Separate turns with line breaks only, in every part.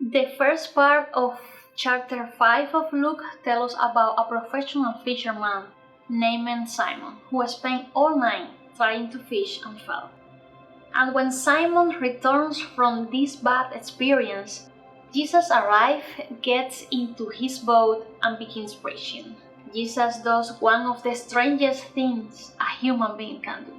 The first part of chapter 5 of Luke tells us about a professional fisherman named Simon who spent all night trying to fish and failed. And when Simon returns from this bad experience, Jesus arrives, gets into his boat, and begins preaching. Jesus does one of the strangest things a human being can do.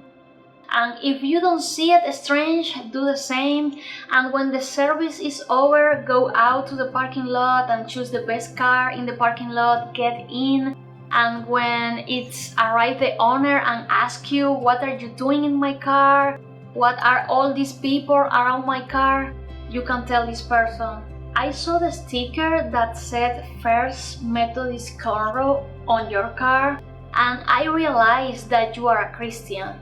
And if you don't see it strange, do the same. And when the service is over, go out to the parking lot and choose the best car in the parking lot, get in. And when it's arrived the owner and asks you, what are you doing in my car? What are all these people around my car? You can tell this person, I saw the sticker that said First Methodist Conroe on your car, and I realized that you are a Christian,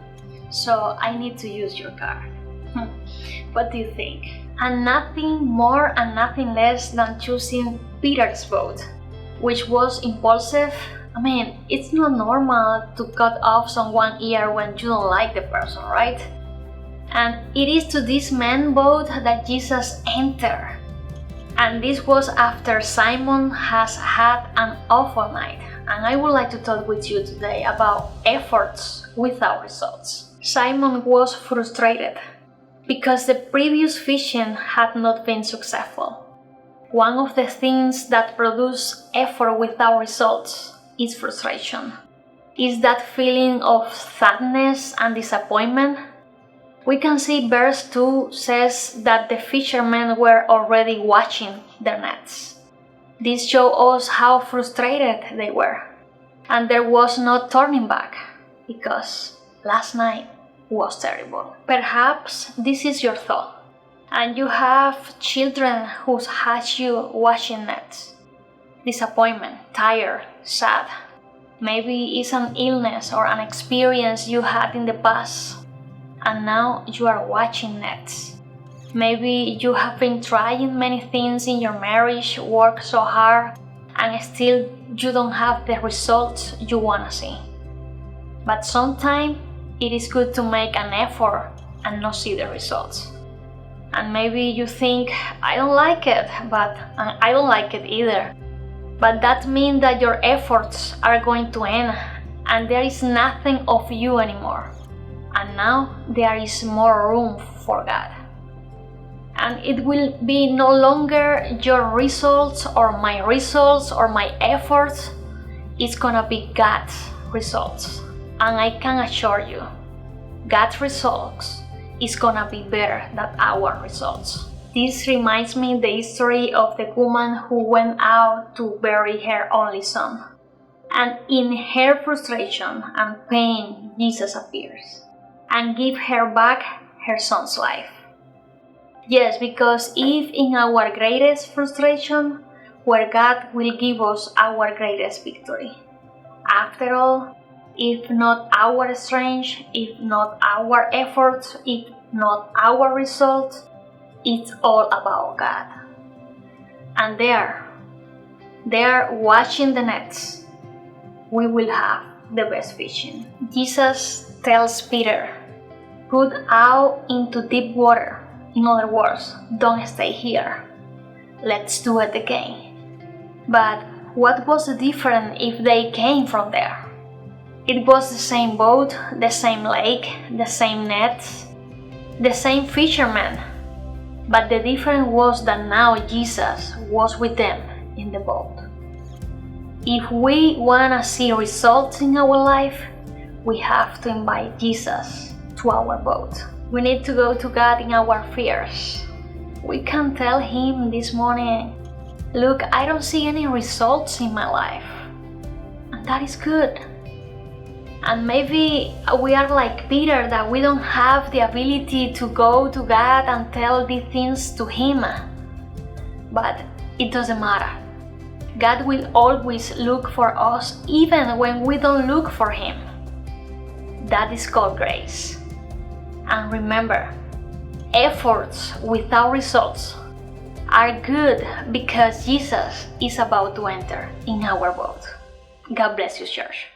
so I need to use your car. What do you think? And nothing more and nothing less than choosing Peter's boat, which was impulsive. I mean, it's not normal to cut off someone's ear when you don't like the person, right? And it is to this man's boat that Jesus entered. And this was after Simon has had an awful night. And I would like to talk with you today about efforts without results. Simon was frustrated because the previous fishing had not been successful. One of the things that produce effort without results is frustration. Is that feeling of sadness and disappointment? We can see verse 2 says that the fishermen were already washing their nets. This shows us how frustrated they were. And there was no turning back because last night was terrible. Perhaps this is your thought. And you have children who has you washing nets. Disappointment, tired, sad. Maybe it's an illness or an experience you had in the past. And now you are watching nets. Maybe you have been trying many things in your marriage, work so hard, and still you don't have the results you want to see. But sometimes it is good to make an effort and not see the results. And maybe you think, I don't like it, but I don't like it either. But that means that your efforts are going to end and there is nothing of you anymore. And now there is more room for God. And it will be no longer your results or my efforts. It's gonna be God's results. And I can assure you, God's results is gonna be better than our results. This reminds me the history of the woman who went out to bury her only son. And in her frustration and pain, Jesus appears and give her back her son's life. Yes, because if in our greatest frustration, where God will give us our greatest victory. After all, if not our strength, if not our efforts, if not our results, it's all about God. And there watching the nets, we will have the best fishing. Jesus tells Peter, put out into deep water. In other words, don't stay here. Let's do it again. But what was the difference if they came from there? It was the same boat, the same lake, the same nets, the same fishermen. But the difference was that now Jesus was with them in the boat. If we want to see results in our life, we have to invite Jesus to our boat. We need to go to God in our fears. We can tell Him this morning, look, I don't see any results in my life. And that is good. And maybe we are like Peter, that we don't have the ability to go to God and tell these things to Him. But it doesn't matter. God will always look for us even when we don't look for Him. That is called grace. And remember, efforts without results are good because Jesus is about to enter in our boat. God bless you, church.